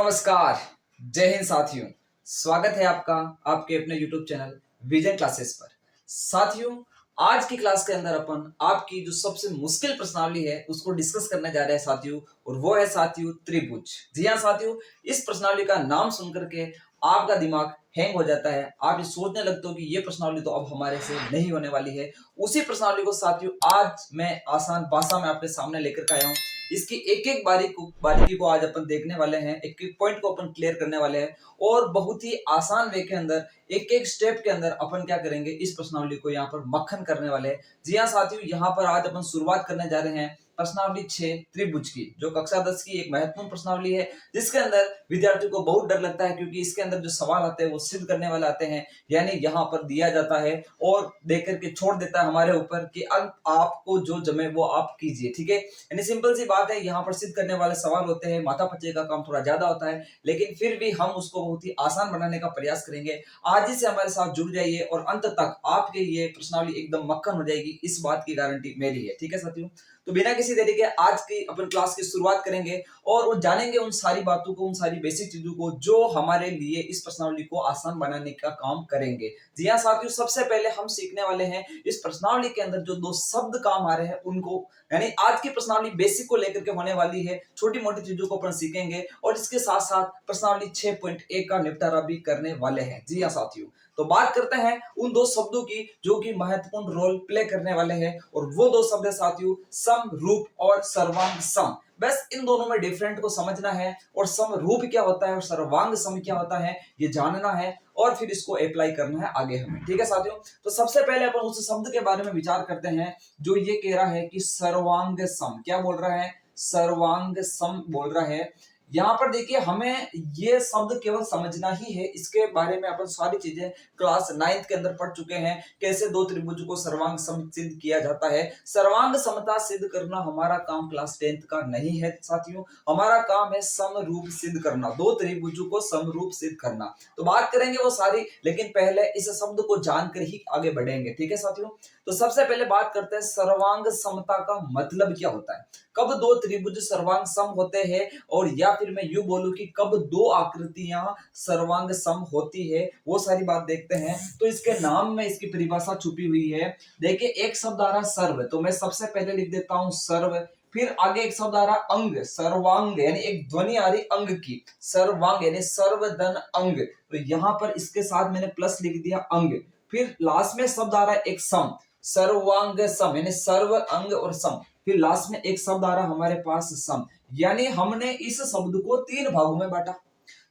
नमस्कार, जय हिंद साथियों। स्वागत है आपका आपके अपने YouTube चैनल विजन क्लासेस पर। साथियों, आज की क्लास के अंदर अपन आपकी जो सबसे मुश्किल प्रश्नावली है उसको डिस्कस करने जा रहे हैं साथियों, और वो है साथियों त्रिभुज। जी हाँ साथियों, इस प्रश्नावली का नाम सुनकर के आपका दिमाग हैंग हो जाता है। आप ये सोचने लगते हो कि ये प्रश्नावली तो अब हमारे से नहीं होने वाली है। उसी प्रश्नावली को साथियों आज मैं आसान भाषा में आपके सामने लेकर के आया हूँ। इसकी एक एक बारीकी को आज अपन देखने वाले हैं, एक एक पॉइंट को अपन क्लियर करने वाले हैं, और बहुत ही आसान वे के अंदर एक एक स्टेप के अंदर अपन क्या करेंगे, इस प्रश्नावली को यहाँ पर मक्खन करने वाले हैं। जी हाँ साथियों, यहाँ पर आज अपन शुरुआत करने जा रहे हैं प्रश्नावली 6 त्रिभुज की, जो कक्षा 10 की एक महत्वपूर्ण प्रश्नावली है, जिसके अंदर विद्यार्थियों को बहुत डर लगता है, क्योंकि इसके अंदर जो सवाल आते हैं वो सिद्ध करने वाले आते हैं। यानी यहाँ पर दिया जाता है और देकर के छोड़ देता है हमारे ऊपर कि अब आपको जो जमे वो आप कीजिए। ठीक है, यानी सिंपल सी बात है, यहाँ पर सिद्ध करने वाले सवाल होते हैं, माथा पच्चे का काम थोड़ा ज्यादा होता है, लेकिन फिर भी हम उसको बहुत ही आसान बनाने का प्रयास करेंगे। आज ही से हमारे साथ जुड़ जाइए और अंत तक आपके ये प्रश्नावली एकदम मक्खन हो जाएगी, इस बात की गारंटी मेरी है। ठीक है साथियों, तो बिना किसी देरी के आज की अपन क्लास की शुरुआत करेंगे और वो जानेंगे उन सारी बातों को, उन सारी बेसिक चीजों को जो हमारे लिए इस प्रश्नावली को आसान बनाने का काम करेंगे। जी हाँ साथियों, सबसे पहले हम सीखने वाले हैं इस प्रश्नावली के अंदर जो दो शब्द काम आ रहे हैं उनको, यानी आज की प्रश्नावली बेसिक को लेकर के होने वाली है। छोटी मोटी चीजों को अपन सीखेंगे और इसके साथ साथ प्रश्नावली 6.1 का निपटारा भी करने वाले हैं। जी हाँ साथियों, तो बात करते हैं उन दो शब्दों की जो कि महत्वपूर्ण रोल प्ले करने वाले हैं, और वो दो शब्द है साथियों समरूप और सर्वांग सम। बस इन दोनों में डिफरेंट को समझना है, और समरूप क्या होता है और सर्वांग सम क्या होता है ये जानना है, और फिर इसको अप्लाई करना है आगे हमें। ठीक है साथियों, तो सबसे पहले अपन उस शब्द के बारे में विचार करते हैं जो ये कह रहा है कि सर्वांग सम। क्या बोल रहा है? सर्वांग सम बोल रहा है। यहाँ पर देखिए, हमें ये शब्द केवल समझना ही है, इसके बारे में अपन सारी चीजें क्लास 9th के अंदर पढ़ चुके हैं। कैसे दो त्रिभुज को सर्वांग सम सिद्ध किया जाता है। सर्वांग समता सिद्ध करना हमारा काम क्लास 10th का नहीं है साथियों, हमारा काम है समरूप सिद्ध करना, दो त्रिभुजों को समरूप सिद्ध करना। तो बात करेंगे वो सारी, लेकिन पहले इस शब्द को जानकर ही आगे बढ़ेंगे। ठीक है साथियों, तो सबसे पहले बात करते हैं सर्वांग समता का मतलब क्या होता है। कब दो त्रिभुज सर्वांग सम होते हैं, और या फिर मैं यूं बोलूं कि कब दो आकृतियां सर्वांग सम होती है, वो सारी बात देखते हैं। तो इसके नाम में इसकी परिभाषा छुपी हुई है। देखिए, एक शब्द आ रहा सर्व, तो मैं सबसे पहले लिख देता हूं सर्व। फिर आगे एक शब्द आ रहा अंग, सर्वांग, यानी एक ध्वनि आ रही अंग की, सर्वांग यानी सर्वधन अंग, तो यहां पर इसके साथ मैंने प्लस लिख दिया अंग। फिर लास्ट में शब्द आ रहा है एक सम, सर्वांग सम यानी सर्व अंग और सम। फिर लास्ट में एक शब्द आ रहा हमारे पास सम, यानी हमने इस शब्द को 3 भागों में बांटा।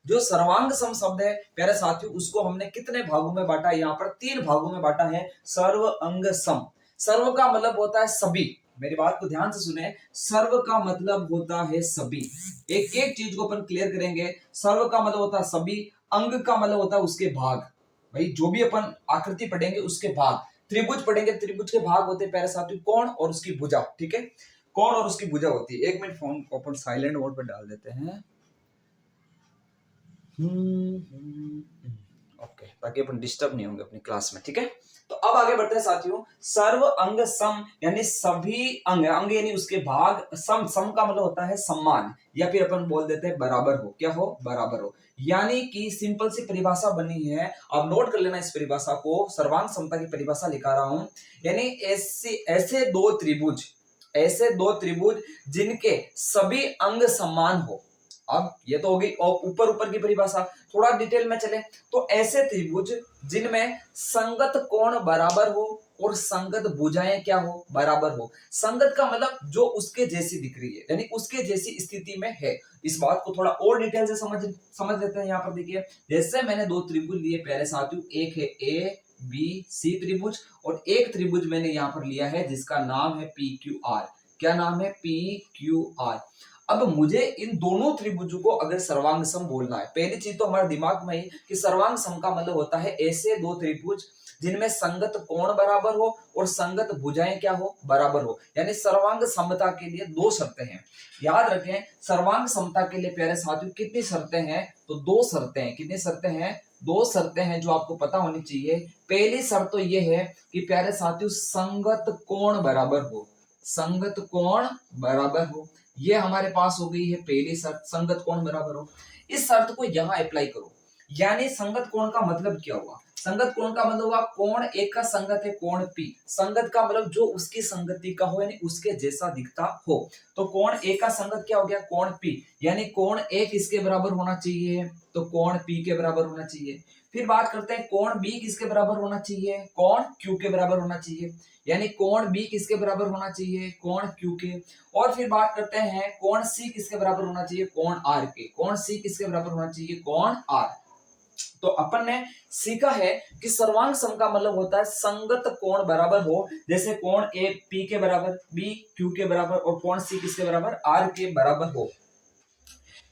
जो सर्वांग सम शब्द है प्यारे साथियों, उसको हमने कितने भागों में बांटा? यहाँ पर 3 भागों में बांटा है। सर्व अंग सम, सर्व का मतलब होता है सभी, मेरी बात को ध्यान से सुने, सर्व का मतलब होता है सभी। एक एक चीज को अपन क्लियर करेंगे। सर्व का मतलब होता है सभी, अंग का मतलब होता है उसके भाग। भाई, जो भी अपन आकृति पढ़ेंगे उसके भाग। त्रिभुज पढ़ेंगे, त्रिभुज के भाग होते हैं प्यारे साथियों कोण और उसकी भुजा। ठीक है, कोण और उसकी भुजा होती है। एक मिनट, फोन को अपन साइलेंट मोड पर डाल देते हैं, ओके, ताकि अपन डिस्टर्ब नहीं होंगे अपनी क्लास में। ठीक है, तो अब आगे बढ़ते हैं साथियों। सर्व अंग सम यानी सभी अंग, अंग यानी उसके भाग, सम, सम का मतलब होता है सम्मान, या फिर अपन बोल देते हैं बराबर हो। क्या हो? बराबर हो। यानी कि सिंपल सी परिभाषा बनी है, आप नोट कर लेना इस परिभाषा को, सर्वांग समता की परिभाषा लिखा रहा हूं। यानी ऐसे दो त्रिभुज जिनके सभी अंग समान हो। अब ये तो होगी और ऊपर ऊपर की परिभाषा, थोड़ा डिटेल में चले तो ऐसे त्रिभुज जिनमें संगत कोण बराबर हो और संगत भुजाएं क्या हो? बराबर हो। संगत का मतलब जो उसके जैसी दिख रही है, यानी उसके जैसी स्थिति में है। इस बात को थोड़ा और डिटेल से समझ लेते हैं। यहाँ पर देखिए, जैसे मैंने दो त्रिभुज लिए प्यारे साथियों, एक है ए बी सी त्रिभुज, और एक त्रिभुज मैंने यहाँ पर लिया है जिसका नाम है पी क्यू आर। क्या नाम है? P Q R. अब मुझे इन दोनों त्रिभुजों को अगर सर्वांग सम बोलना है, पहली चीज तो हमारे दिमाग में ही कि सर्वांग सम का मतलब होता है ऐसे दो त्रिभुज जिनमें संगत कोण बराबर हो और संगत भुजाएं क्या हो? बराबर हो। यानी सर्वांग समता के लिए दो शर्तें हैं। याद रखें, सर्वांग समता के लिए प्यारे साथियों कितनी शर्तें हैं? तो दो शर्तें हैं। कितनी शर्तें हैं? दो शर्तें हैं जो आपको पता होनी चाहिए। पहली शर्त तो यह है कि प्यारे साथियों संगत कोण बराबर हो, संगत कोण बराबर हो। ये हमारे पास हो गई है पहली शर्त, संगत कोण बराबर हो। इस शर्त को यहाँ अप्लाई करो। यानी संगत कोण का मतलब क्या हुआ? संगत कोण का मतलब हुआ कोण एक का संगत है कोण P। संगत का मतलब जो उसकी संगति का हो, यानी उसके जैसा दिखता हो। तो कोण A का संगत क्या हो गया? कोण P। यानी कोण A किसके बराबर होना चाहिए? तो कोण P के बराबर होना चाहिए। फिर बात करते हैं कोण B किसके बराबर होना चाहिए? कोण Q के बराबर होना चाहिए। यानी कोण B किसके बराबर होना चाहिए? कोण Q के। और फिर बात करते हैं कोण C किसके बराबर होना चाहिए? कोण R के। कोण C किसके बराबर होना चाहिए? कोण R। तो अपन ने सीखा है कि सर्वांग सम का मतलब होता है संगत कोण बराबर हो। जैसे कोण A P के बराबर, B Q के बराबर और कोण C किसके बराबर? R के बराबर हो।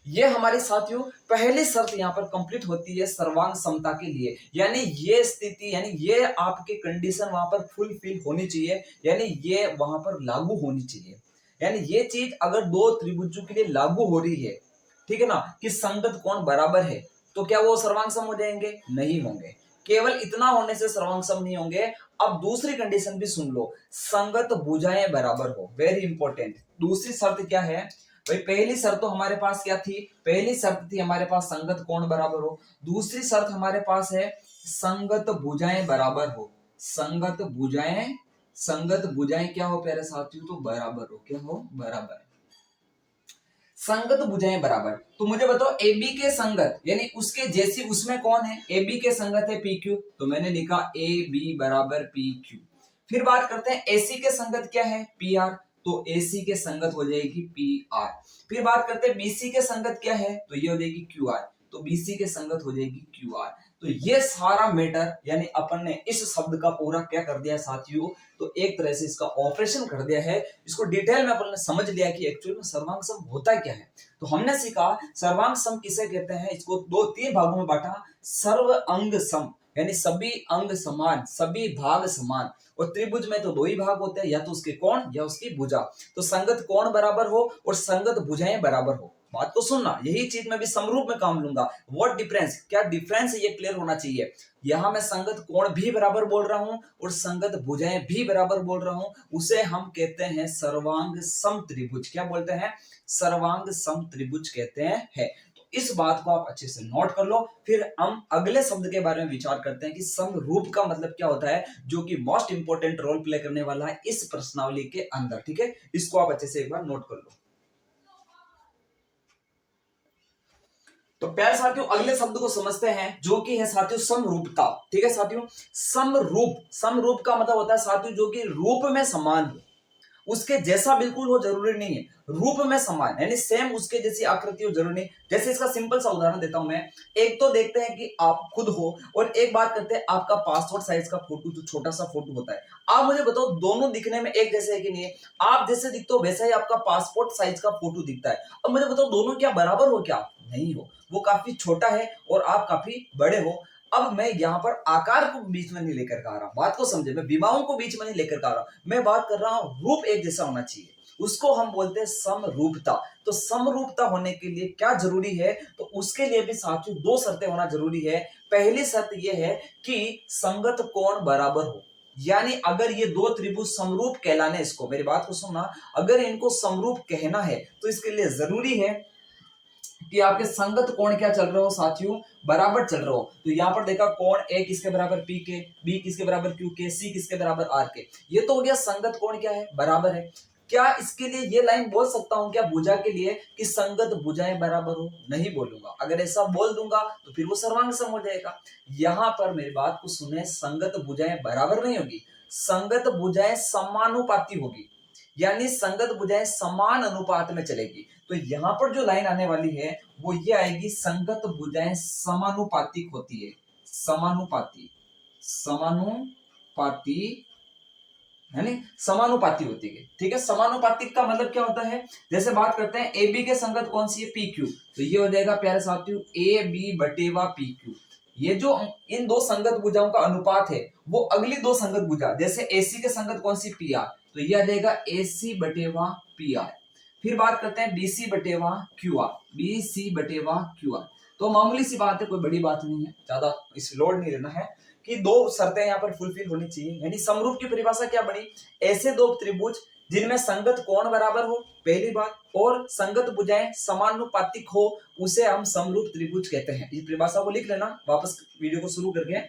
ये हमारे साथियों पहली शर्त यहाँ पर कंप्लीट होती है सर्वांग समता के लिए। यानी ये स्थिति, यानी ये आपकी कंडीशन वहां पर फुलफिल होनी चाहिए, यानी ये वहां पर लागू होनी चाहिए। यानी ये चीज अगर दो त्रिभुजों के लिए लागू हो रही है, ठीक है ना, कि संगत कोण बराबर है, तो क्या वो सर्वांग सम हो जाएंगे? नहीं होंगे। केवल इतना होने से सर्वांग सम नहीं होंगे। अब दूसरी कंडीशन भी सुन लो, संगत भुजाएं बराबर हो। Very important. दूसरी शर्त क्या है भाई? पहली शर्त तो हमारे पास क्या थी? पहली शर्त थी हमारे पास संगत कोण बराबर हो। दूसरी शर्त हमारे पास है संगत भुजाएं बराबर हो। संगत भुजाएं क्या हो प्यारे साथियों? तो बराबर हो। क्या हो? बराबर। संगत भुजाएं बराबर। तो मुझे बताओ AB के संगत यानी उसके जैसी उसमें कौन है? AB के संगत है PQ, तो मैंने लिखा AB बराबर PQ। फिर बात करते हैं AC के संगत क्या है? PR, तो AC के संगत हो जाएगी PR। फिर बात करते हैं BC के संगत क्या है? तो ये हो जाएगी QR, तो BC के संगत हो जाएगी QR। तो ये सारा मैटर यानी अपन ने इस शब्द का पूरा क्या कर दिया साथियों? तो एक तरह से इसका ऑपरेशन कर दिया है। इसको डिटेल में अपन ने समझ लिया कि एक्चुअली में सर्वांग सम होता क्या है। तो हमने सीखा सर्वांग सम किसे कहते हैं। इसको दो तीन भागों में बांटा। सर्व अंग सम यानी सभी अंग समान, सभी भाग समान। और त्रिभुज में तो दो ही भाग होते हैं, या तो उसके कोण या उसकी भुजा। तो संगत कोण बराबर हो और संगत भुजाएं बराबर हो। बात को सुनना, यही चीज मैं भी समरूप में काम लूंगा। व्हाट डिफरेंस, क्या डिफरेंस है ये क्लियर होना चाहिए। यहां मैं संगत कोण भी बराबर बोल रहा हूं और संगत भुजाएं भी बराबर बोल रहा हूं। उसे हम कहते हैं सर्वांग सम त्रिभुज। क्या बोलते हैं? सर्वांग सम त्रिभुज कहते हैं। तो इस बात को आप अच्छे से नोट कर लो। फिर हम अगले शब्द के बारे में विचार करते हैं कि समरूप का मतलब क्या होता है, जो कि मोस्ट इंपोर्टेंट रोल प्ले करने वाला है इस प्रश्नावली के अंदर। ठीक है, इसको आप अच्छे से एक बार नोट कर लो। तो प्यारे साथियों अगले शब्द को समझते हैं, जो कि है साथियों समरूपता। ठीक है साथियों, समरूप का मतलब होता है साथियों जो कि रूप में समान हो। उसके जैसा बिल्कुल हो जरूरी नहीं है, रूप में समान यानी सेम उसके जैसी आकृति हो जरूरी नहीं। जैसे इसका सिंपल सा उदाहरण देता हूं मैं। एक तो देखते हैं कि आप खुद हो, और एक बात करते हैं आपका पासपोर्ट साइज का फोटो, जो छोटा सा फोटो होता है। आप मुझे बताओ दोनों दिखने में एक जैसे है कि नहीं है? आप जैसे दिखते हो वैसा ही आपका पासपोर्ट साइज का फोटो दिखता है। अब मुझे बताओ दोनों क्या बराबर हो? क्या नहीं हो। वो काफी छोटा है और आप काफी बड़े हो। अब मैं यहाँ पर आकार को बीच में नहीं लेकर के आ रहा, बात को समझे, मैं विमाओं को बीच में नहीं लेकर के आ रहा, मैं बात कर रहा हूं रूप एक जैसा होना चाहिए। उसको हम बोलते हैं समरूपता। तो समरूपता होने के लिए क्या जरूरी है? तो उसके लिए भी साथियों दो शर्तें होना जरूरी है। पहली शर्त यह है कि संगत कोण बराबर हो। यानी अगर ये दो त्रिभुज समरूप कहलाने, इसको मेरी बात को सुनना, अगर इनको समरूप कहना है तो इसके लिए जरूरी है कि आपके संगत कोण क्या चल रहे हो साथियों? बराबर चल रहे हो। तो यहां पर देखा कोण ए किसके बराबर? पी के, बी किसके बराबर? क्यू के, सी किसके बराबर? आर के। ये तो हो गया संगत कोण क्या है? बराबर है। क्या इसके लिए ये लाइन बोल सकता हूं क्या भुजा के लिए कि संगत भुजाएं बराबर हो? नहीं बोलूंगा। अगर ऐसा बोल दूंगा तो फिर वो सर्वांग सम हो जाएगा। यहां पर मेरी बात को सुने, संगत भुजाएं बराबर नहीं होगी, संगत भुजाएं समानुपाती होगी। यानी संगत भुजाएं समान अनुपात में चलेगी। तो यहां पर जो लाइन आने वाली है वो ये आएगी, संगत भुजाएं समानुपातिक होती है। समानुपाती, समानुपाती यानी समानुपाती होती है। ठीक है, समानुपातिक का मतलब क्या होता है? जैसे बात करते हैं ए बी के संगत कौन सी है? P Q. तो ये हो जाएगा प्यारे साथियों ए बी बटेवा पी क्यू। ये जो इन दो संगत भुजाओं का अनुपात है वो अगली दो संगत भुजा, जैसे एसी के संगत कौन सी? P R. तो ये आ जाएगा एसी बटेवा पी आर। फिर बात करते हैं बीसी बटेवा क्यू आर, बीसी बटेवा क्यू आर। तो मामूली सी बात है, कोई बड़ी बात नहीं है, ज्यादा इस लोड नहीं लेना है कि दो शर्तें यहाँ पर फुलफिल होनी चाहिए। यानी समरूप की परिभाषा क्या बनी? ऐसे दो त्रिभुज जिनमें संगत कोण बराबर हो, पहली बात, और संगत भुजाएं समानुपातिक हो, उसे हम समरूप त्रिभुज कहते हैं। इस परिभाषा को लिख लेना वापस वीडियो को शुरू करके,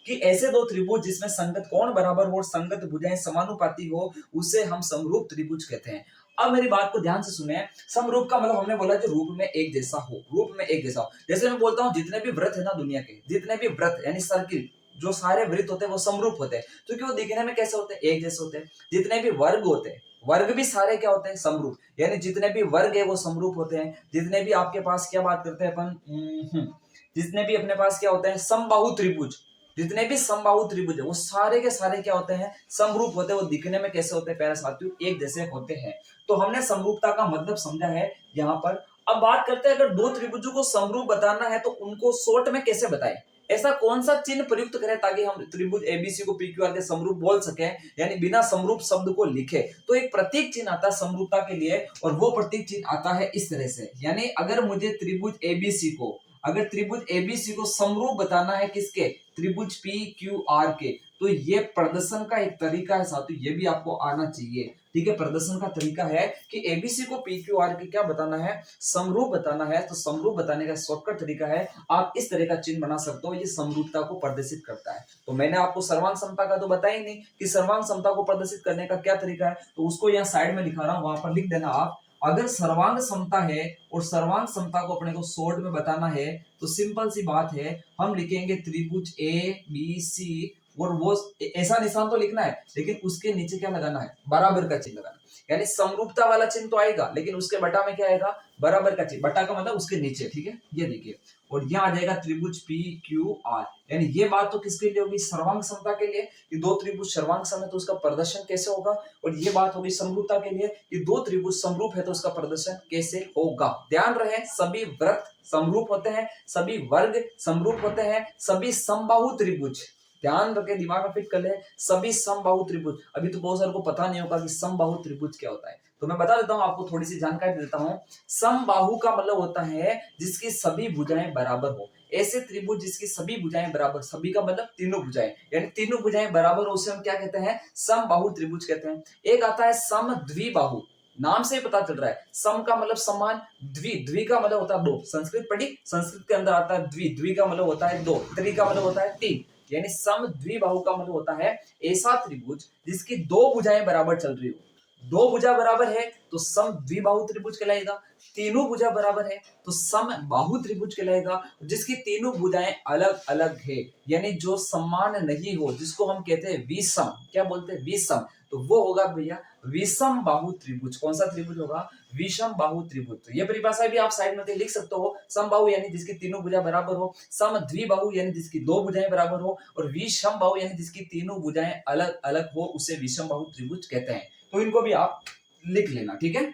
कि ऐसे दो त्रिभुज जिसमें संगत कोण बराबर हो और संगत भुजाएं समानुपाती हो, उसे हम समरूप त्रिभुज कहते हैं। अब मेरी बात को ध्यान से सुने। समरूप का मतलब हमने बोला जो रूप में एक जैसा हो, रूप में एक जैसा हो। जैसे मैं बोलता हूं जितने भी वृत्त है ना दुनिया के, जितने भी वृत्त यानी सर्किल, जो सारे वृत्त होते हैं वो समरूप होते हैं, क्योंकि वो दिखने में कैसे होते हैं, एक जैसे होते हैं। जितने भी वर्ग होते हैं, वर्ग भी सारे क्या होते हैं, समरूप, यानी जितने भी वर्ग है वो समरूप होते हैं। जितने भी आपके पास क्या बात करते हैं अपन, जितने भी अपने पास क्या होते हैं, समबाहु त्रिभुज, जितने भी समबाहु त्रिभुज है वो सारे के सारे क्या होते हैं, समरूप होते हैं। वो दिखने में कैसे होते हैं प्यारे साथियों, एक जैसे होते हैं। तो हमने समरूपता का मतलब समझा है यहाँ पर। अब बात करते हैं, अगर दो त्रिभुजों को समरूप बताना है तो उनको शॉर्ट में कैसे बताएं, ऐसा कौन सा चिन्ह प्रयुक्त करें ताकि हम त्रिभुज एबीसी को पीक्यूआर के समरूप बोल सके, यानी बिना समरूप शब्द को लिखे। तो एक प्रतीक चिन्ह आता है समरूपता के लिए, और वो प्रतीक चिन्ह आता है इस तरह से। यानी अगर मुझे त्रिभुज एबीसी को, अगर त्रिभुज एबीसी को समरूप बताना है किसके, त्रिभुज पी क्यू आर के, तो ये प्रदर्शन का एक तरीका है साथियों, ये भी आपको आना चाहिए। ठीक है, प्रदर्शन का तरीका है कि एबीसी को पी क्यू आर के क्या बताना है, समरूप बताना है। तो समरूप बताने का शॉर्टकट तरीका है, आप इस तरह का चिन्ह बना सकते हो, ये समरूपता को प्रदर्शित करता है। तो मैंने आपको सर्वांग समता का तो बताया ही नहीं कि सर्वांग समता को प्रदर्शित करने का क्या तरीका है, तो उसको यहाँ साइड में लिखा रहा हूं, वहां पर लिख देना आप। अगर सर्वांग समता है और सर्वांग समता को अपने को शॉर्ट में बताना है, तो सिंपल सी बात है, हम लिखेंगे त्रिभुज ए बी सी, और वो ऐसा निशान तो लिखना है, लेकिन उसके नीचे क्या लगाना है, बराबर का चिन्ह लगाना। यानी समरूपता वाला चिन्ह तो आएगा, लेकिन उसके बटा में क्या आएगा, बराबर का चिन्ह। बटा का मतलब उसके नीचे, ठीक है, ये देखिए। और यहाँ आ जाएगा त्रिभुज पी क्यू आर, यानी ये बात तो किसके लिए होगी, सर्वांग समता के लिए, कि दो त्रिभुज सर्वांग सम है तो उसका प्रदर्शन कैसे होगा। और ये बात होगी समरूपता के लिए, कि दो त्रिभुज समरूप है तो उसका प्रदर्शन कैसे होगा। ध्यान रहे, सभी वृत्त समरूप होते हैं, सभी वर्ग समरूप होते हैं, सभी समबाहु त्रिभुज, ध्यान रखे, दिमाग में फिट कर ले, सभी समबाहु त्रिभुज। अभी तो बहुत सारे को पता नहीं होगा कि समबाहु त्रिभुज क्या होता है, तो मैं बता देता हूं आपको, थोड़ी सी जानकारी देता हूं। समबाहु का मतलब होता है जिसकी सभी भुजाएं बराबर हो। ऐसे त्रिभुज जिसकी सभी भुजाएं बराबर, सभी का मतलब तीनों भुजाएं, यानी तीनों भुजाएं बराबर हो, उसे हम क्या कहते हैं, समबाहु त्रिभुज कहते हैं। एक आता है समद्विबाहु, नाम से ही पता चल रहा है, सम का मतलब समान, द्वि, द्वि का मतलब होता है दो, संस्कृत पढ़ी, संस्कृत के अंदर आता है द्वि, द्वि का मतलब होता है दो, त्रि का मतलब होता है तीन, यानी सम द्विबाहु का मतलब होता है ऐसा त्रिभुज जिसकी दो भुजाएं बराबर चल रही हो। दो भुजा बराबर है तो सम द्विबाहु त्रिभुज कहलाएगा। तीनों भुजा बराबर है तो सम बाहु त्रिभुज कहलाएगा। जिसकी तीनों भुजाएं अलग अलग है, यानी जो समान नहीं हो, जिसको हम कहते हैं विषम, क्या बोलते हैं, विषम, तो वो होगा भैया विषम बाहु त्रिभुज। कौन सा त्रिभुज होगा, विषम बाहु त्रिभुज। तो ये परिभाषा भी आप साइड में लिख सकते हो। समबाहु यानी जिसकी तीनों भुजा बराबर हो, सम द्विबाहु यानी जिसकी दो भुजाएं बराबर हो, और विषम बाहु यानी जिसकी तीनों भुजाएं अलग अलग हो, उसे विषम बाहु त्रिभुज कहते हैं। तो इनको भी आप लिख लेना, ठीक है।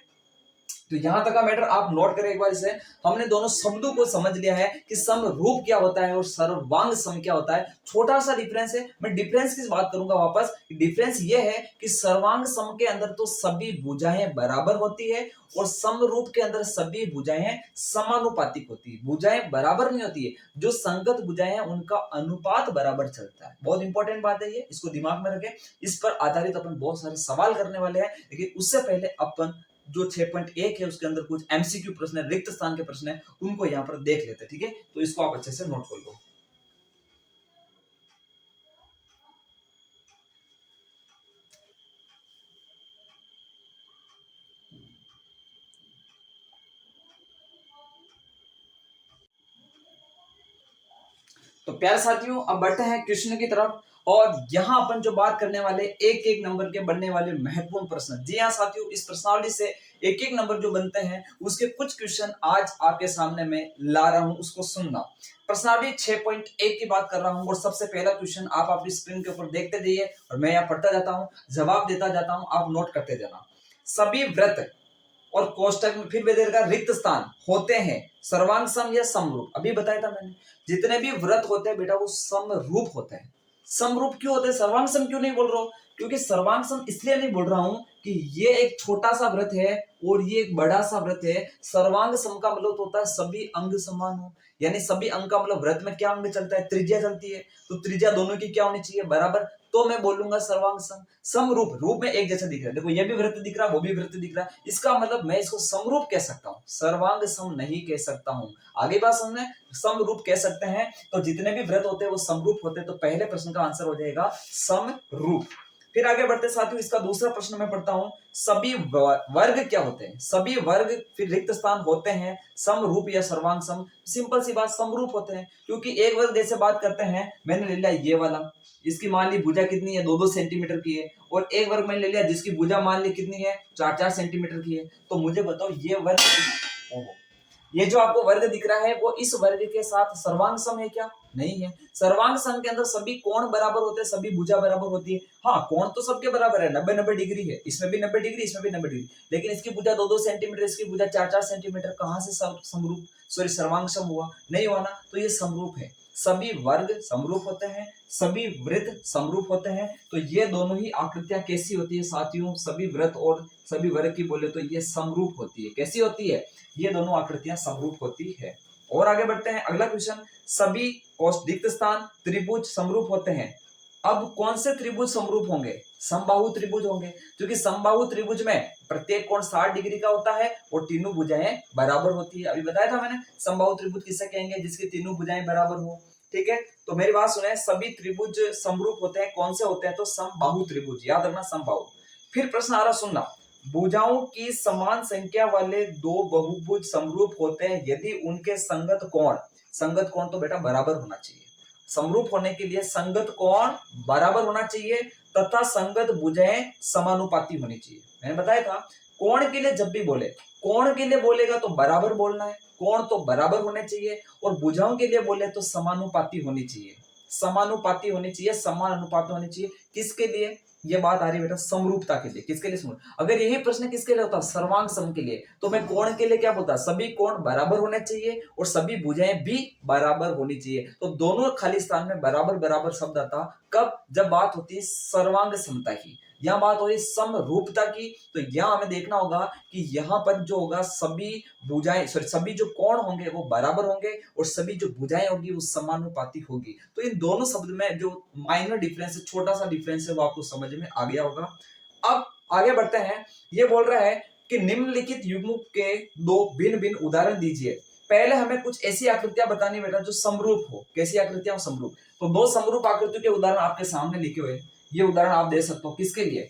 तो यहां तक का मैटर आप नोट करें एक बार। इसे हमने दोनों शब्दों को समझ लिया है कि समरूप क्या होता है और सर्वांग सम क्या होता है। छोटा सा डिफरेंस है, मैं डिफरेंस की बात करूंगा वापस। डिफरेंस ये है कि सर्वांग सम के अंदर तो सभी भुजाएं बराबर होती है, और समरूप के अंदर सभी भुजाएं समानुपातिक होती है। भुजाएं बराबर नहीं होती है, जो संगत भुजाएं हैं उनका अनुपात बराबर चलता है। बहुत इंपॉर्टेंट बात है ये, इसको दिमाग में रखें। इस पर आधारित अपन बहुत सारे सवाल करने वाले हैं, लेकिन उससे पहले अपन जो 6.1 है उसके अंदर कुछ एमसीक्यू प्रश्न है, रिक्त स्थान के प्रश्न है, उनको यहाँ पर देख लेते हैं, ठीक है। तो इसको आप अच्छे से नोट कर लो। तो प्यारे साथियों, अब बढ़ते हैं क्वेश्चन की तरफ, और यहाँ अपन जो बात करने वाले एक एक नंबर के बनने वाले महत्वपूर्ण प्रश्न। जी हाँ साथियों, इस प्रश्नावली से एक एक नंबर जो बनते हैं उसके कुछ क्वेश्चन आज आपके सामने मैं ला रहा हूं, उसको सुनना। प्रश्नावली 6.1 की बात कर रहा हूं, और सबसे पहला क्वेश्चन आप अपनी स्क्रीन के ऊपर देखते जाइए, और मैं यहाँ पढ़ता जाता हूँ, जवाब देता जाता हूँ, आप नोट करते जाना। सभी व्रत और कोष्टक में फिर बेदेर का रिक्त स्थान होते हैं सर्वांग सम या समरूप। अभी बताया था मैंने, जितने भी व्रत होते हैं बेटा वो समरूप होते हैं। समरूप क्यों होते हैं, सर्वांग सम क्यों नहीं बोल रहा हूं, क्योंकि सर्वांग सम इसलिए नहीं बोल रहा हूं कि ये एक छोटा सा वृत्त है और ये एक बड़ा सा वृत्त है। सर्वांग सम का मतलब होता है सभी अंग समान हो, यानी सभी अंग का मतलब वृत्त में क्या अंग चलता है, त्रिज्या चलती है, तो त्रिज्या दोनों की क्या होनी चाहिए, बराबर। तो मैं बोलूंगा सर्वांग सम। समरूप, रूप में एक जैसा दिख रहा है, देखो ये भी वृत्त दिख रहा है, वो भी वृत्त दिख रहा है, इसका मतलब मैं इसको समरूप कह सकता हूँ, सर्वांग सम नहीं कह सकता हूँ। आगे बात समझे, समरूप कह सकते हैं। तो जितने भी वृत्त होते हैं वो समरूप होते हैं, तो पहले प्रश्न का आंसर हो जाएगा समरूप। फिर आगे बढ़ते साथियों, इसका दूसरा प्रश्न मैं पढ़ता हूं, सभी वर्ग क्या होते हैं, सभी वर्ग फिर रिक्त स्थान होते हैं समरूप या सर्वांग सम। सिंपल सी बात, समरूप होते हैं, क्योंकि एक वर्ग जैसे बात करते हैं, मैंने ले लिया ये वाला, इसकी मान ली भुजा कितनी है, 2-2 सेंटीमीटर की है, और एक वर्ग मैंने ले लिया जिसकी भुजा मान ली कितनी है, 4-4 सेंटीमीटर की है। तो मुझे बताओ ये वर्ग, ये जो आपको वर्ग दिख रहा है वो इस वर्ग के साथ सर्वांग सम है क्या, नहीं है। सर्वांग सम के अंदर सभी कोण बराबर होते हैं, सभी भुजा बराबर होती है। हाँ, कोण तो सबके बराबर है, 90-90 डिग्री है, इसमें भी 90 डिग्री, इसमें भी 90 डिग्री, लेकिन इसकी भुजा 2-2 सेंटीमीटर, इसकी भुजा 4-4 सेंटीमीटर, कहां से समरूप, सॉरी सर्वांग सम हुआ, नहीं हुआ ना, तो ये समरूप है। सभी वर्ग समरूप होते हैं, सभी वृत्त समरूप होते हैं। तो ये दोनों ही आकृतियां कैसी होती है साथियों, सभी वृत्त और सभी वर्ग की बोले तो ये समरूप होती है। कैसी होती है, ये दोनों आकृतियां समरूप होती है। और आगे बढ़ते हैं, अगला क्वेश्चन, सभी रिक्त स्थान त्रिभुज समरूप होते हैं। अब कौन से त्रिभुज समरूप होंगे, समबाहु त्रिभुज होंगे, क्योंकि समबाहु त्रिभुज में प्रत्येक कोण 60 डिग्री का होता है और तीनों भुजाएं बराबर होती है। अभी बताया था मैंने, समबाहु त्रिभुज किसे कहेंगे, जिसकी तीनों भुजाएं बराबर हो। ठीक है, तो मेरी बात सुने, सभी त्रिभुज समरूप होते हैं, कौन से होते हैं, तो समबाहु त्रिभुज, याद रखना समबाहु। फिर प्रश्न आ रहा, सुनना, भुजाओं की समान संख्या वाले दो बहुभुज समरूप होते हैं यदि उनके संगत कोण, संगत कोण तो बेटा बराबर होना चाहिए, समरूप होने के लिए संगत कोण बराबर होना चाहिए तथा संगत भुजाएं समानुपाती होनी चाहिए। मैंने बताया था, कोण के लिए जब भी बोले, कोण के लिए बोलेगा तो बराबर बोलना है, कोण तो बराबर होने चाहिए, और भुजाओं के लिए बोले तो समानुपाती होनी चाहिए, समानुपाती होनी चाहिए, समान अनुपात होनी चाहिए। किसके लिए ये बात आ रही है बेटा, समरूपता के लिए। किसके लिए समरूप, अगर यही प्रश्न किसके लिए होता, सर्वांग सम के लिए, तो मैं कोण के लिए क्या बोलता, सभी कोण बराबर होने चाहिए और सभी भुजाएं भी बराबर होनी चाहिए। तो दोनों खाली स्थान में बराबर बराबर शब्द आता कब, जब बात होती है सर्वांग समता की, यहां बात हो रही समरूपता की। तो यहां हमें देखना होगा कि यहां पर जो होगा सभी भुजाएं, सॉरी सभी जो कोण होंगे वो बराबर होंगे और सभी जो भुजाएं होगी वो समानुपाती होगी। तो इन दोनों शब्द में जो माइनर डिफरेंस है, छोटा सा डिफरेंस है, वो आपको समझ में आ गया होगा। अब आगे बढ़ते हैं, ये बोल रहा है कि निम्नलिखित युग्मक के दो भिन्न भिन्न उदाहरण दीजिए। पहले हमें कुछ ऐसी आकृतियां बतानी बेटा जो समरूप हो। कैसी आकृतियां, समरूप। तो दो समरूप आकृतियों के उदाहरण आपके सामने लिखे हुए, ये उदाहरण आप दे सकते हो। किसके लिए,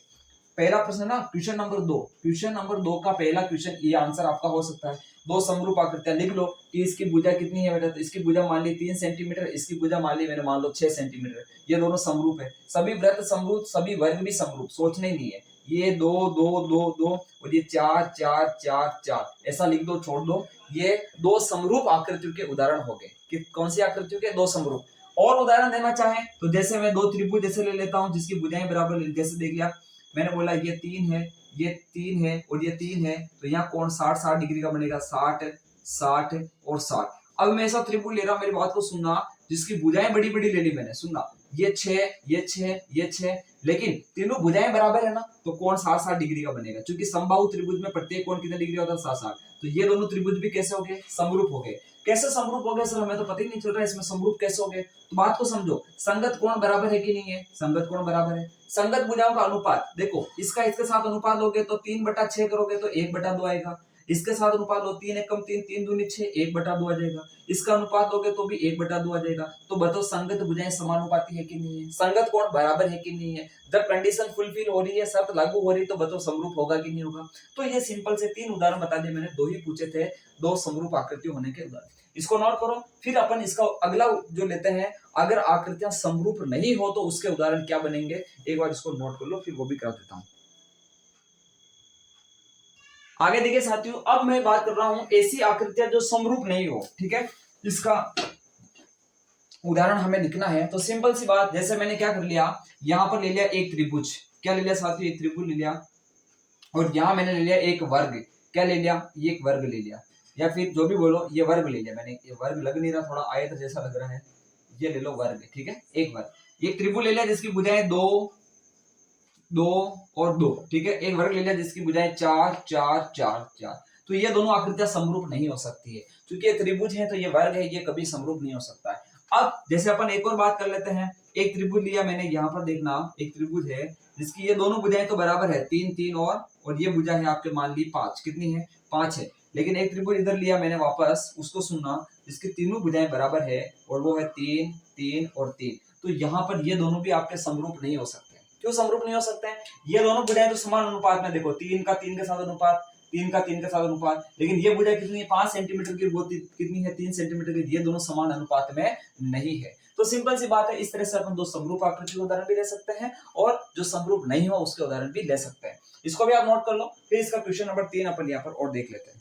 पहला प्रश्न ना, क्वेश्चन नंबर 2, क्वेश्चन नंबर 2 का पहला क्वेश्चन, ये आंसर आपका हो सकता है। दो समरूप आकृतियां लिख लो कि इसकी भुजा कितनी है बेटा, तो इसकी भुजा मान ली 3 सेंटीमीटर, इसकी भुजा मान ली मैंने मान लो 6 सेंटीमीटर, ये दोनों समरूप है। सभी वृत्त समरूप, सभी वर्ग भी समरूप, सोचने ही नहीं है। ये 2 2 2 2 और ये 4 4 4 4, ऐसा लिख दो, छोड़ दो। ये दो समरूप आकृतियों के उदाहरण हो गए। कि कौन सी आकृतियों के, दो समरूप। और उदाहरण देना चाहें तो जैसे मैं दो त्रिभुज जैसे ले लेता हूं जिसकी भुजाएं बराबर, जैसे देख लिया मैंने, बोला ये 3 है, ये 3 है और ये 3 है, तो यहाँ कोण 60-60 डिग्री का बनेगा, 60 60 और 60। अब मैं ऐसा त्रिभुज ले रहा हूं, मेरी बात को सुनना, जिसकी भुजाएं बड़ी बड़ी ले ली मैंने, सुनना, ये 6 ये 6 ये 6, लेकिन तीनों भुजाएं बराबर है ना, तो कोण 60-60 डिग्री का बनेगा, क्योंकि समबाहु त्रिभुज में प्रत्येक कोण कितना डिग्री होता है, 60-60। तो ये दोनों त्रिभुज भी कैसे हो गए, समरूप हो गए। कैसे समरूप हो गए सर, हमें तो पता ही नहीं चल रहा है इसमें समरूप कैसे हो गए। तो बात को समझो, संगत कोण बराबर है कि नहीं है, संगत कोण बराबर है। संगत भुजाओं का अनुपात देखो, इसका इसके साथ अनुपात लोगे तो 3/6 करोगे तो 1/2 आएगा। इसके साथ अनुपात लो, 3 एकम 3 3 दूनी 6, 1/2 आ जाएगा। इसका अनुपात लोगे तो भी 1/2 आ जाएगा। तो बताओ संगत भुजाएं समानुपाती है कि नहीं है, संगत कोण बराबर है कि नहीं है। जब कंडीशन फुलफिल हो रही है, शर्त लागू हो रही है, तो बताओ समरूप होगा कि नहीं होगा। तो ये सिंपल से 3 उदाहरण बता दिए मैंने, 2 ही पूछे थे, 2 समरूप आकृति होने के उदाहरण। इसको नोट करो। फिर अपन इसका अगला जो लेते हैं, अगर आकृतियां समरूप नहीं हो तो उसके उदाहरण क्या बनेंगे, एक बार इसको नोट कर लो, फिर वो भी कर देता हूं। आगे देखिए साथियों, अब मैं बात कर रहा हूं ऐसी आकृतियां जो समरूप नहीं हो। ठीक है, इसका उदाहरण हमें लिखना है। तो सिंपल सी बात, जैसे मैंने क्या कर लिया, यहां पर ले लिया एक त्रिभुज, क्या ले लिया साथियों, एक त्रिभुज ले लिया, और यहां मैंने ले लिया एक वर्ग, क्या ले लिया, ये एक वर्ग ले लिया, या फिर जो भी बोलो, ये वर्ग ले लिया मैंने। ये वर्ग लग नहीं रहा, थोड़ा आयत जैसा लग रहा है, ये ले लो वर्ग। ठीक है, एक वर्ग, एक त्रिभुज ले लिया जिसकी भुजाएं 2 2 और 2, ठीक है। एक वर्ग ले लिया जिसकी भुजाएं 4 4 4 4। तो ये दोनों आकृतियां समरूप नहीं हो सकती है, क्योंकि ये त्रिभुज है तो ये वर्ग है, ये कभी समरूप नहीं हो सकता है। अब जैसे अपन एक और बात कर लेते हैं, एक त्रिभुज लिया मैंने, यहाँ पर देखना एक त्रिभुज है जिसकी ये दोनों भुजाएं तो बराबर है, 3 3 और ये भुजा है आपके मान ली 5, कितनी है 5 है। लेकिन एक त्रिभुज इधर लिया मैंने वापस, उसको सुनना, जिसकी तीनों भुजाएं बराबर है और वो है 3 3 और 3। तो यहाँ पर ये दोनों भी आपके समरूप नहीं हो सकते। क्यों समरूप नहीं हो सकते हैं? ये दोनों भुजाएं तो समान अनुपात में, देखो 3 का 3 के साथ अनुपात, 3 का 3 के साथ अनुपात, लेकिन ये भुजा कितनी है 5 सेंटीमीटर की, वो कितनी है 3 सेंटीमीटर की, ये दोनों समान अनुपात में नहीं है। तो सिंपल सी बात है, इस तरह से अपन दो समरूप आकृति के उदाहरण भी ले सकते हैं और जो समरूप नहीं हो उसके उदाहरण भी ले सकते हैं। इसको भी आप नोट कर लो। फिर इसका क्वेश्चन नंबर 3 अपन यहाँ पर और देख लेते हैं।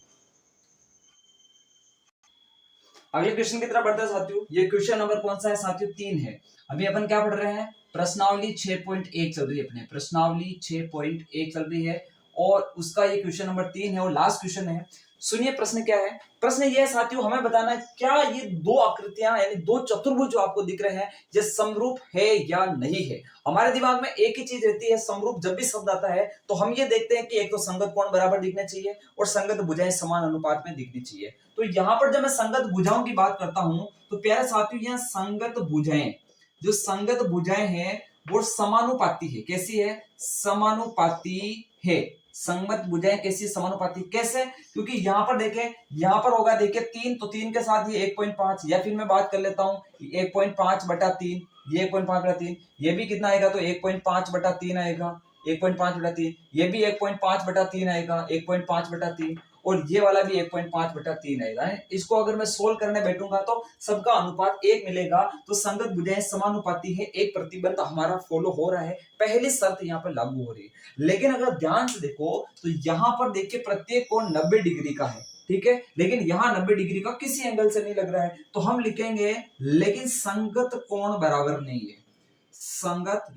अगले क्वेश्चन की तरफ बढ़ते हैं साथियों। ये क्वेश्चन नंबर कौन सा है साथियों? 3 है। अभी अपन क्या पढ़ रहे हैं? प्रश्नावली 6.1 चल रही है अपने, प्रश्नावली 6.1 चल रही है और उसका ये क्वेश्चन नंबर 3 है और लास्ट क्वेश्चन है। सुनिए प्रश्न क्या है। प्रश्न ये है साथियों, हमें बताना है क्या ये दो आकृतियां यानी दो चतुर्भुज जो आपको दिख रहे हैं ये समरूप है या नहीं है। हमारे दिमाग में एक ही चीज रहती है, समरूप जब भी शब्द आता है तो हम ये देखते हैं कि एक तो संगत कोण बराबर दिखने चाहिए और संगत भुजाएं समान अनुपात में दिखनी चाहिए। तो यहाँ पर जब मैं संगत भुजाओं की बात करता हूं तो प्यारे साथियों यहाँ संगत भुजाएं, जो संगत भुजाएं हैं वो समानुपाती है। कैसी है? समानुपाती है। संगत भुजाएं कैसी? समानुपाती। कैसे? क्योंकि यहाँ पर देखें, यहाँ पर होगा देखिए 3, तो 3 के साथ ये 1.5, या फिर मैं बात कर लेता हूँ 1.5/3, ये 1.5/3, ये भी कितना आएगा तो 1.5/3 आएगा, 1.5/3, ये भी 1.5/3 आएगा, 1.5/3, और ये वाला भी 1.5/3 आएगा। इसको अगर मैं सोल्व करने बैठूंगा तो सबका अनुपात 1 मिलेगा। तो संगत भुजाएं समानुपाती है, एक प्रतिबंध हमारा फॉलो हो रहा है, पहली शर्त यहाँ पर लागू हो रही है। लेकिन अगर ध्यान से देखो तो यहाँ पर देखिए प्रत्येक कोण 90 डिग्री का है, ठीक है, लेकिन यहाँ 90 डिग्री का किसी एंगल से नहीं लग रहा है, तो हम लिखेंगे लेकिन संगत कोण बराबर नहीं है।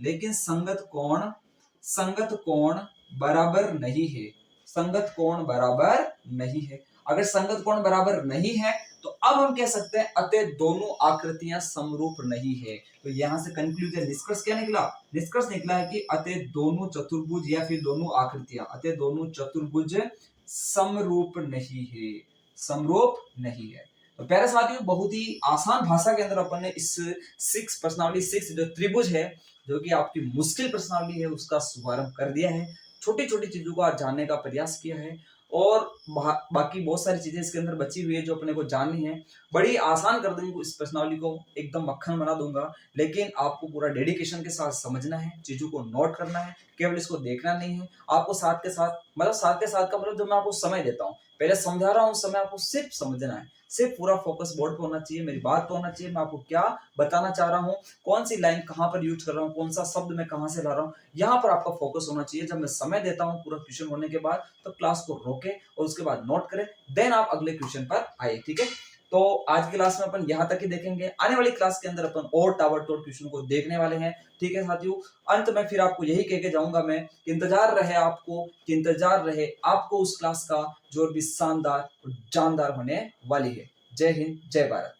लेकिन संगत कोण बराबर नहीं है। संगत कोण बराबर नहीं है। अगर संगत कोण बराबर नहीं है तो अब हम कह सकते हैं अतः दोनों आकृतियां समरूप नहीं है। तो यहां से कंक्लूजन, निष्कर्ष क्या निकला? निष्कर्ष निकला है कि अतः दोनों चतुर्भुज या फिर दोनों आकृतियां, अतः दोनों चतुर्भुज समरूप नहीं है, समरूप नहीं है। तो प्यारे साथियों, बहुत ही आसान भाषा के अंदर अपन ने इस 6 प्रश्नावली 6 जो त्रिभुज है, जो कि आपकी मुश्किल प्रश्नावली है, उसका शुभारंभ कर दिया है। छोटी छोटी चीजों को आज जानने का प्रयास किया है और बाकी बहुत सारी चीजें इसके अंदर बची हुई है जो अपने को जाननी है। बड़ी आसान कर दूंगी इस प्रश्नावली को, एकदम मक्खन बना दूंगा, लेकिन आपको पूरा डेडिकेशन के साथ समझना है, चीजों को नोट करना है, केवल इसको देखना नहीं है। आपको साथ के साथ का मतलब जब मैं आपको समय देता हूँ, पहले समझा रहा हूँ, उस समय आपको सिर्फ समझना है, सिर्फ पूरा फोकस बोर्ड पे होना चाहिए, मेरी बात पे होना चाहिए, मैं आपको क्या बताना चाह रहा हूँ, कौन सी लाइन कहाँ पर यूज कर रहा हूँ, कौन सा शब्द मैं कहाँ से ला रहा हूँ, यहाँ पर आपका फोकस होना चाहिए। जब मैं समय देता हूँ पूरा क्वेश्चन होने के बाद, तो क्लास को रोके और उसके बाद नोट करें, देन आप अगले क्वेश्चन पर आए, ठीक है। तो आज की क्लास में अपन यहाँ तक ही देखेंगे, आने वाली क्लास के अंदर अपन और ताबड़तोड़ क्वेश्चन को देखने वाले हैं, ठीक है साथियों। अंत में फिर आपको यही कह के जाऊंगा मैं कि इंतजार रहे आपको उस क्लास का जो भी शानदार और जानदार होने वाली है। जय हिंद, जय भारत।